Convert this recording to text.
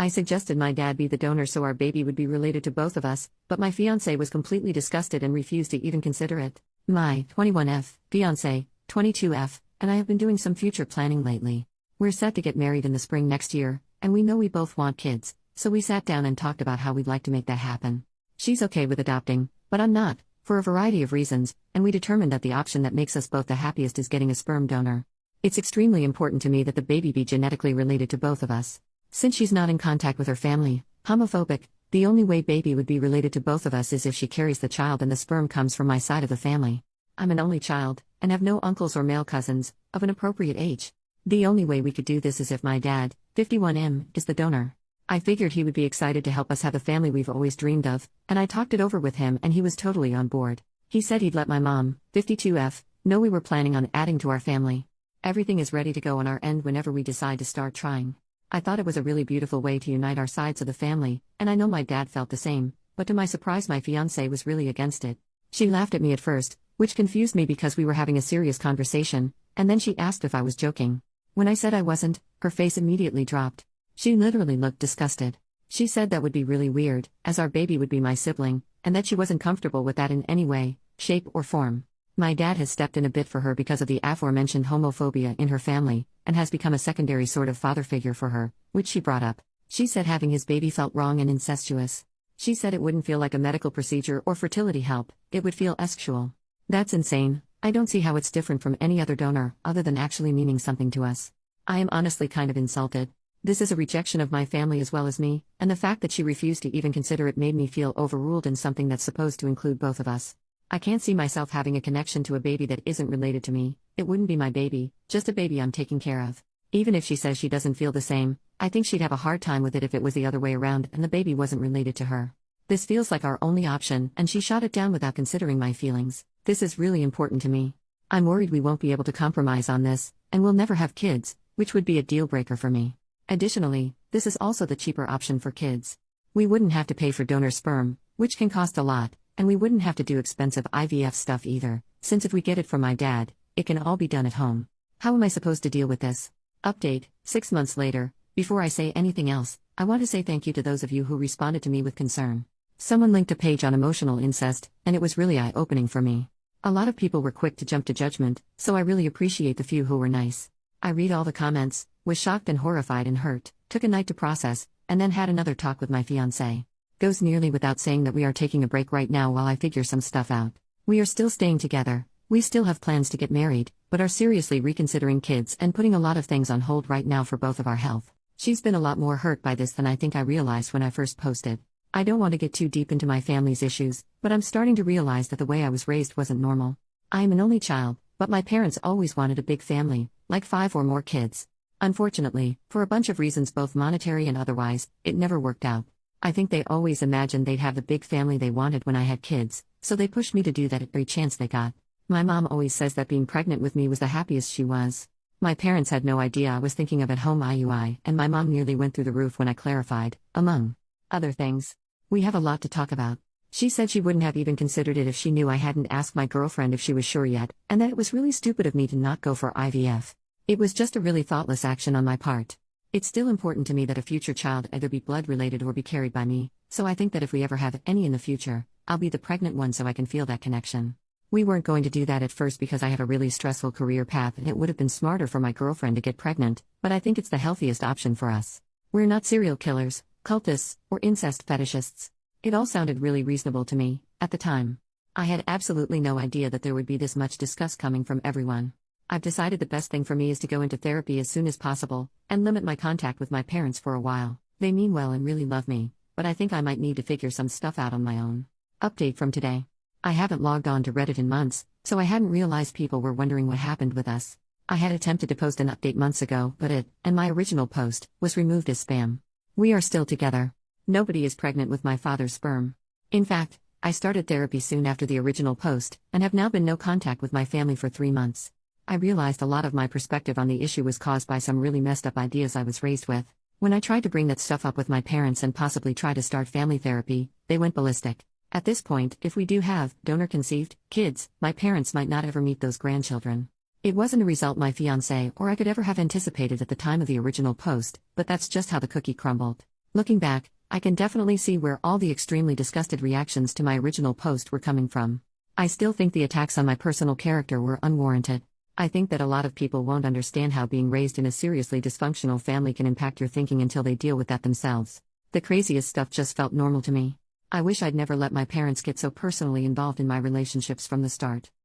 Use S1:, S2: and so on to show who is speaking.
S1: I suggested my dad be the donor so our baby would be related to both of us, but my fiancé was completely disgusted and refused to even consider it. My 21F, fiancé, 22F, and I have been doing some future planning lately. We're set to get married in the spring next year, and we know we both want kids, so we sat down and talked about how we'd like to make that happen. She's okay with adopting, but I'm not, for a variety of reasons, and we determined that the option that makes us both the happiest is getting a sperm donor. It's extremely important to me that the baby be genetically related to both of us. Since she's not in contact with her family, homophobic, the only way baby would be related to both of us is if she carries the child and the sperm comes from my side of the family. I'm an only child, and have no uncles or male cousins, of an appropriate age. The only way we could do this is if my dad, 51M, is the donor. I figured he would be excited to help us have the family we've always dreamed of, and I talked it over with him and he was totally on board. He said he'd let my mom, 52F, know we were planning on adding to our family. Everything is ready to go on our end whenever we decide to start trying. I thought it was a really beautiful way to unite our sides of the family, and I know my dad felt the same, but to my surprise my fiancée was really against it. She laughed at me at first, which confused me because we were having a serious conversation, and then she asked if I was joking. When I said I wasn't, her face immediately dropped. She literally looked disgusted. She said that would be really weird, as our baby would be my sibling, and that she wasn't comfortable with that in any way, shape or form. My dad has stepped in a bit for her because of the aforementioned homophobia in her family, and has become a secondary sort of father figure for her, which she brought up. She said having his baby felt wrong and incestuous. She said it wouldn't feel like a medical procedure or fertility help, it would feel sexual. That's insane. I don't see how it's different from any other donor, other than actually meaning something to us. I am honestly kind of insulted. This is a rejection of my family as well as me, and the fact that she refused to even consider it made me feel overruled in something that's supposed to include both of us. I can't see myself having a connection to a baby that isn't related to me. It wouldn't be my baby, just a baby I'm taking care of. Even if she says she doesn't feel the same, I think she'd have a hard time with it if it was the other way around and the baby wasn't related to her. This feels like our only option, and she shot it down without considering my feelings. This is really important to me. I'm worried we won't be able to compromise on this, and we'll never have kids, which would be a deal breaker for me. Additionally, this is also the cheaper option for kids. We wouldn't have to pay for donor sperm, which can cost a lot, and we wouldn't have to do expensive IVF stuff either, since if we get it from my dad, it can all be done at home. How am I supposed to deal with this? Update, 6 months later. Before I say anything else, I want to say thank you to those of you who responded to me with concern. Someone linked a page on emotional incest, and it was really eye-opening for me. A lot of people were quick to jump to judgment, so I really appreciate the few who were nice. I read all the comments, was shocked and horrified and hurt, took a night to process, and then had another talk with my fiancé. Goes nearly without saying that we are taking a break right now while I figure some stuff out. We are still staying together, we still have plans to get married, but are seriously reconsidering kids and putting a lot of things on hold right now for both of our health. She's been a lot more hurt by this than I think I realized when I first posted. I don't want to get too deep into my family's issues, but I'm starting to realize that the way I was raised wasn't normal. I am an only child, but my parents always wanted a big family, like 5 or more kids. Unfortunately, for a bunch of reasons both monetary and otherwise, it never worked out. I think they always imagined they'd have the big family they wanted when I had kids, so they pushed me to do that at every chance they got. My mom always says that being pregnant with me was the happiest she was. My parents had no idea I was thinking of at-home IUI, and my mom nearly went through the roof when I clarified, among other things. We have a lot to talk about. She said she wouldn't have even considered it if she knew I hadn't asked my girlfriend if she was sure yet, and that it was really stupid of me to not go for IVF. It was just a really thoughtless action on my part. It's still important to me that a future child either be blood-related or be carried by me, so I think that if we ever have any in the future, I'll be the pregnant one so I can feel that connection. We weren't going to do that at first because I have a really stressful career path and it would have been smarter for my girlfriend to get pregnant, but I think it's the healthiest option for us. We're not serial killers, cultists, or incest fetishists. It all sounded really reasonable to me, at the time. I had absolutely no idea that there would be this much disgust coming from everyone. I've decided the best thing for me is to go into therapy as soon as possible, and limit my contact with my parents for a while. They mean well and really love me, but I think I might need to figure some stuff out on my own. Update from today. I haven't logged on to Reddit in months, so I hadn't realized people were wondering what happened with us. I had attempted to post an update months ago, but it, and my original post, was removed as spam. We are still together. Nobody is pregnant with my father's sperm. In fact, I started therapy soon after the original post, and have now been no contact with my family for 3 months. I realized a lot of my perspective on the issue was caused by some really messed up ideas I was raised with. When I tried to bring that stuff up with my parents and possibly try to start family therapy, they went ballistic. At this point, if we do have donor-conceived kids, my parents might not ever meet those grandchildren. It wasn't a result my fiancé or I could ever have anticipated at the time of the original post, but that's just how the cookie crumbled. Looking back, I can definitely see where all the extremely disgusted reactions to my original post were coming from. I still think the attacks on my personal character were unwarranted. I think that a lot of people won't understand how being raised in a seriously dysfunctional family can impact your thinking until they deal with that themselves. The craziest stuff just felt normal to me. I wish I'd never let my parents get so personally involved in my relationships from the start.